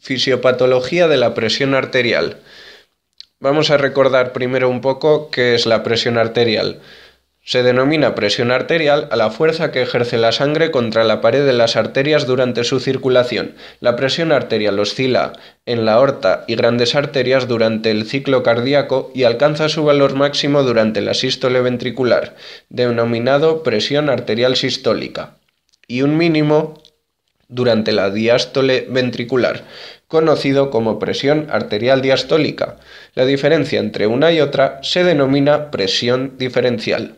Fisiopatología de la presión arterial. Vamos a recordar primero un poco qué es la presión arterial. Se denomina presión arterial a la fuerza que ejerce la sangre contra la pared de las arterias durante su circulación. La presión arterial oscila en la aorta y grandes arterias durante el ciclo cardíaco y alcanza su valor máximo durante la sístole ventricular, denominado presión arterial sistólica, y un mínimo durante la diástole ventricular, conocido como presión arterial diastólica. La diferencia entre una y otra se denomina presión diferencial.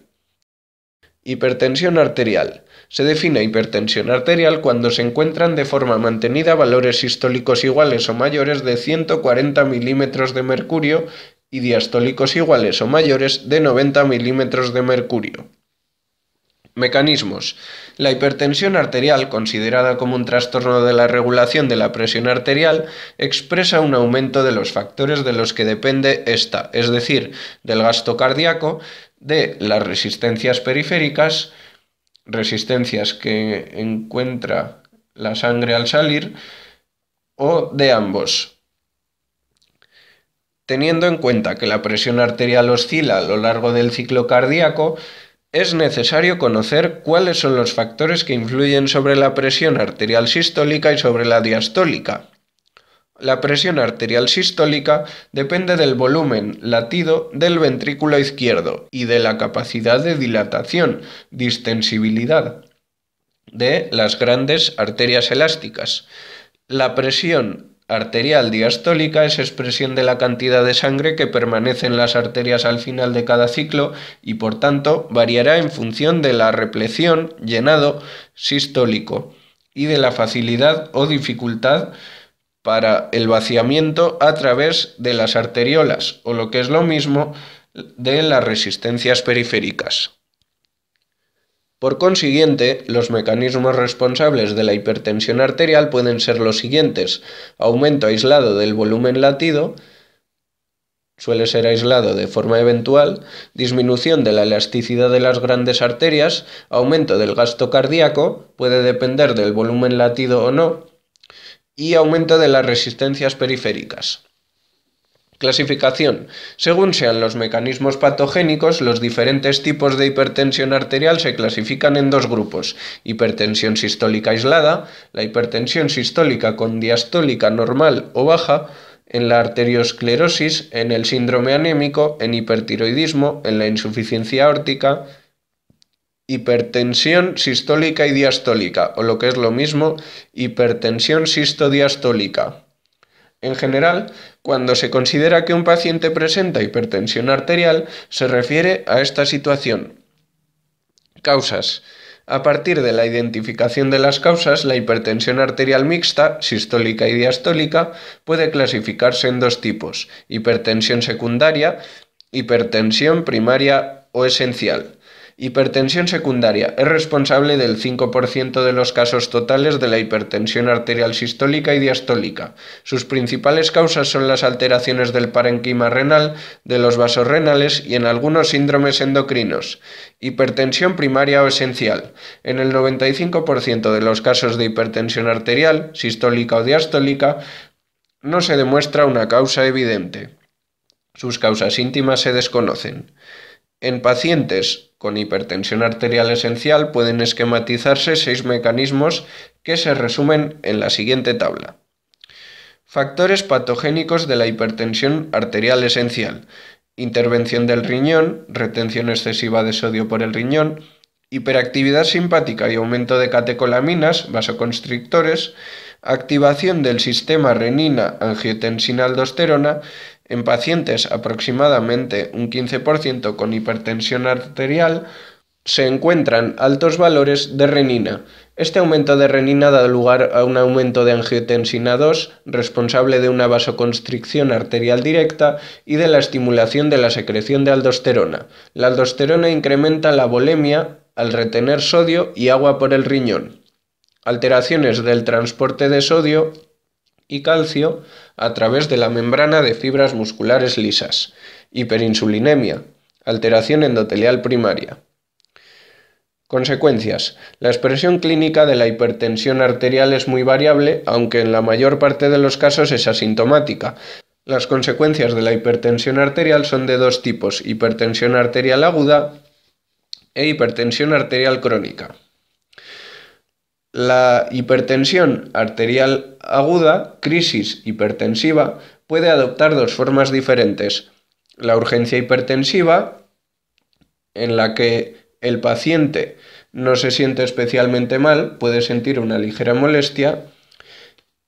Hipertensión arterial. Se define hipertensión arterial cuando se encuentran de forma mantenida valores sistólicos iguales o mayores de 140 milímetros de mercurio y diastólicos iguales o mayores de 90 milímetros de mercurio. Mecanismos. La hipertensión arterial, considerada como un trastorno de la regulación de la presión arterial, expresa un aumento de los factores de los que depende esta, es decir, del gasto cardíaco, de las resistencias periféricas, resistencias que encuentra la sangre al salir, o de ambos. Teniendo en cuenta que la presión arterial oscila a lo largo del ciclo cardíaco, es necesario conocer cuáles son los factores que influyen sobre la presión arterial sistólica y sobre la diastólica. La presión arterial sistólica depende del volumen latido del ventrículo izquierdo y de la capacidad de dilatación, distensibilidad de las grandes arterias elásticas. La presión arterial diastólica es expresión de la cantidad de sangre que permanece en las arterias al final de cada ciclo y por tanto variará en función de la repleción, llenado sistólico y de la facilidad o dificultad para el vaciamiento a través de las arteriolas o lo que es lo mismo de las resistencias periféricas. Por consiguiente, los mecanismos responsables de la hipertensión arterial pueden ser los siguientes: aumento aislado del volumen latido, suele ser aislado de forma eventual, disminución de la elasticidad de las grandes arterias, aumento del gasto cardíaco, puede depender del volumen latido o no, y aumento de las resistencias periféricas. Clasificación. Según sean los mecanismos patogénicos, los diferentes tipos de hipertensión arterial se clasifican en dos grupos: hipertensión sistólica aislada, la hipertensión sistólica con diastólica normal o baja, en la arteriosclerosis, en el síndrome anémico, en hipertiroidismo, en la insuficiencia aórtica, hipertensión sistólica y diastólica, o lo que es lo mismo, hipertensión sistodiastólica. En general, cuando se considera que un paciente presenta hipertensión arterial, se refiere a esta situación. Causas. A partir de la identificación de las causas, la hipertensión arterial mixta, sistólica y diastólica, puede clasificarse en dos tipos: hipertensión secundaria, hipertensión primaria o esencial. Hipertensión secundaria es responsable del 5% de los casos totales de la hipertensión arterial sistólica y diastólica. Sus principales causas son las alteraciones del parénquima renal, de los vasos renales y en algunos síndromes endocrinos. Hipertensión primaria o esencial. En el 95% de los casos de hipertensión arterial, sistólica o diastólica, no se demuestra una causa evidente. Sus causas íntimas se desconocen. En pacientes con hipertensión arterial esencial pueden esquematizarse 6 mecanismos que se resumen en la siguiente tabla. Factores patogénicos de la hipertensión arterial esencial: intervención del riñón, retención excesiva de sodio por el riñón, hiperactividad simpática y aumento de catecolaminas, vasoconstrictores, activación del sistema renina-angiotensina-aldosterona. En pacientes aproximadamente un 15% con hipertensión arterial se encuentran altos valores de renina. Este aumento de renina da lugar a un aumento de angiotensina 2, responsable de una vasoconstricción arterial directa y de la estimulación de la secreción de aldosterona. La aldosterona incrementa la volemia al retener sodio y agua por el riñón. Alteraciones del transporte de sodio y calcio a través de la membrana de fibras musculares lisas. Hiperinsulinemia, alteración endotelial primaria. Consecuencias. La expresión clínica de la hipertensión arterial es muy variable, aunque en la mayor parte de los casos es asintomática. Las consecuencias de la hipertensión arterial son de dos tipos: hipertensión arterial aguda e hipertensión arterial crónica. La hipertensión arterial aguda, crisis hipertensiva, puede adoptar dos formas diferentes: la urgencia hipertensiva, en la que el paciente no se siente especialmente mal, puede sentir una ligera molestia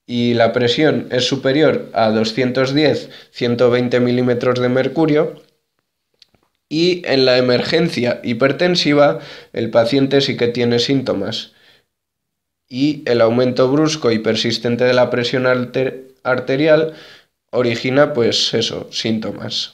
y la presión es superior a 210-120 milímetros de mercurio. Y en la emergencia hipertensiva, el paciente sí que tiene síntomas y el aumento brusco y persistente de la presión arterial origina, pues eso, síntomas.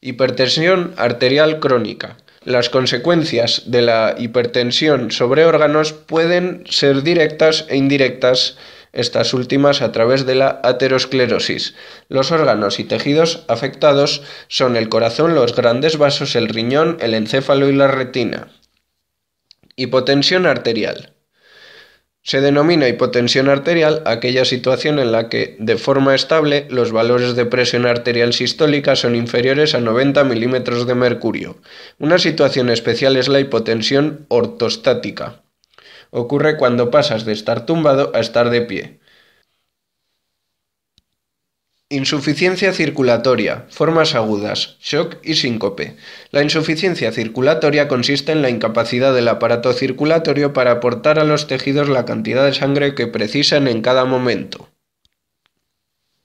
Hipertensión arterial crónica. Las consecuencias de la hipertensión sobre órganos pueden ser directas e indirectas, estas últimas a través de la aterosclerosis. Los órganos y tejidos afectados son el corazón, los grandes vasos, el riñón, el encéfalo y la retina. Hipotensión arterial. Se denomina hipotensión arterial aquella situación en la que, de forma estable, los valores de presión arterial sistólica son inferiores a 90 milímetros de mercurio. Una situación especial es la hipotensión ortostática. Ocurre cuando pasas de estar tumbado a estar de pie. Insuficiencia circulatoria, formas agudas, shock y síncope. La insuficiencia circulatoria consiste en la incapacidad del aparato circulatorio para aportar a los tejidos la cantidad de sangre que precisan en cada momento.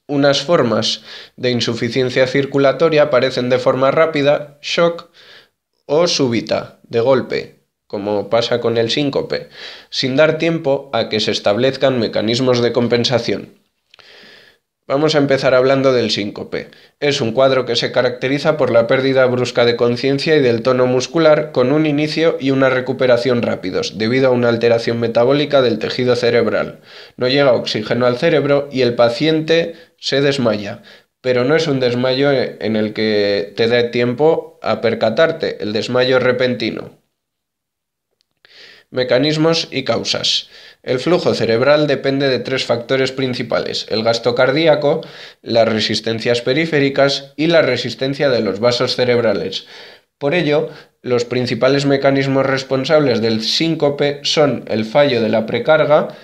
Unas formas de insuficiencia circulatoria aparecen de forma rápida, shock, o súbita, de golpe, como pasa con el síncope, sin dar tiempo a que se establezcan mecanismos de compensación. Vamos a empezar hablando del síncope. Es un cuadro que se caracteriza por la pérdida brusca de conciencia y del tono muscular, con un inicio y una recuperación rápidos, debido a una alteración metabólica del tejido cerebral. No llega oxígeno al cerebro y el paciente se desmaya, pero no es un desmayo en el que te dé tiempo a percatarte, el desmayo repentino. Mecanismos y causas. El flujo cerebral depende de tres factores principales: el gasto cardíaco, las resistencias periféricas y la resistencia de los vasos cerebrales. Por ello, los principales mecanismos responsables del síncope son el fallo de la precarga,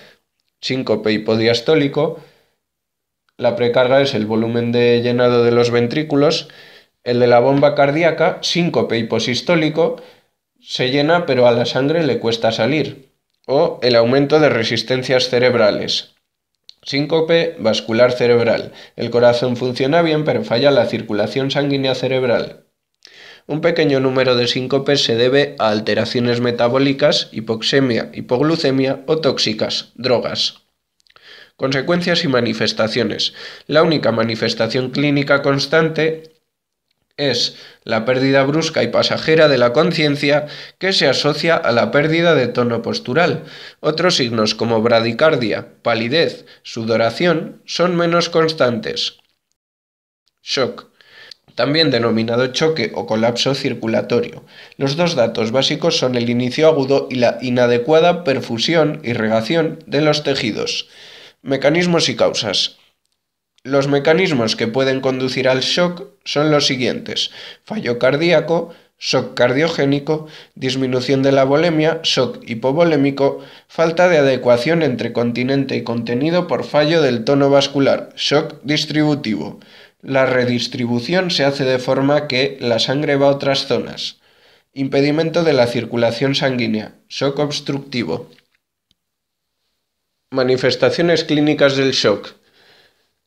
síncope hipodiastólico. La precarga es el volumen de llenado de los ventrículos. El de la bomba cardíaca, síncope hiposistólico, se llena pero a la sangre le cuesta salir. O el aumento de resistencias cerebrales. Síncope vascular cerebral. El corazón funciona bien pero falla la circulación sanguínea cerebral. Un pequeño número de síncopes se debe a alteraciones metabólicas, hipoxemia, hipoglucemia o tóxicas, drogas. Consecuencias y manifestaciones. La única manifestación clínica constante es la pérdida brusca y pasajera de la conciencia, que se asocia a la pérdida de tono postural. Otros signos como bradicardia, palidez, sudoración son menos constantes. Shock, también denominado choque o colapso circulatorio. Los dos datos básicos son el inicio agudo y la inadecuada perfusión, irrigación de los tejidos. Mecanismos y causas. Los mecanismos que pueden conducir al shock son los siguientes: fallo cardíaco, shock cardiogénico, disminución de la volemia, shock hipovolémico, falta de adecuación entre continente y contenido por fallo del tono vascular, shock distributivo. La redistribución se hace de forma que la sangre va a otras zonas. Impedimento de la circulación sanguínea, shock obstructivo. Manifestaciones clínicas del shock.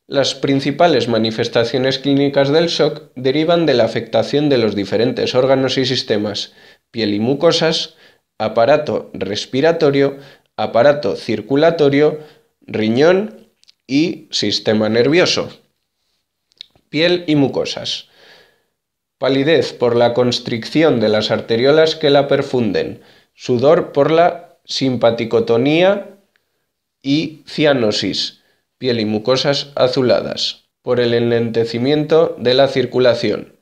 Las principales manifestaciones clínicas del shock derivan de la afectación de los diferentes órganos y sistemas: piel y mucosas, aparato respiratorio, aparato circulatorio, riñón y sistema nervioso. Piel y mucosas. Palidez por la constricción de las arteriolas que la perfunden, sudor por la simpaticotonía y cianosis. Piel y mucosas azuladas, por el enlentecimiento de la circulación.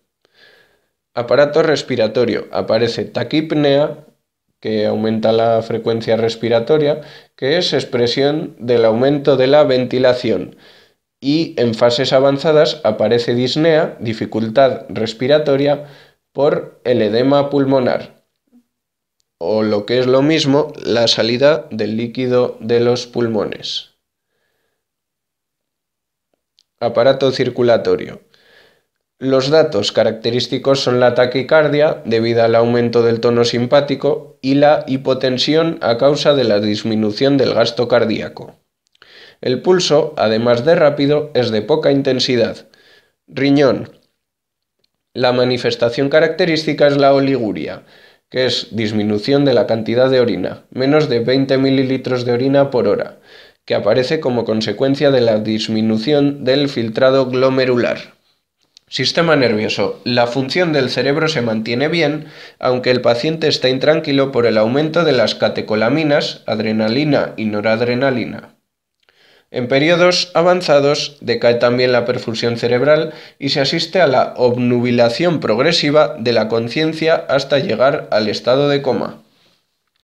Aparato respiratorio. Aparece taquipnea, que aumenta la frecuencia respiratoria, que es expresión del aumento de la ventilación. Y en fases avanzadas aparece disnea, dificultad respiratoria, por el edema pulmonar, o lo que es lo mismo, la salida del líquido de los pulmones. Aparato circulatorio. Los datos característicos son la taquicardia, debido al aumento del tono simpático, y la hipotensión a causa de la disminución del gasto cardíaco. El pulso, además de rápido, es de poca intensidad. Riñón. La manifestación característica es la oliguria, que es disminución de la cantidad de orina, menos de 20 mililitros de orina por hora, que aparece como consecuencia de la disminución del filtrado glomerular. Sistema nervioso. La función del cerebro se mantiene bien, aunque el paciente está intranquilo por el aumento de las catecolaminas, adrenalina y noradrenalina. En periodos avanzados decae también la perfusión cerebral y se asiste a la obnubilación progresiva de la conciencia hasta llegar al estado de coma.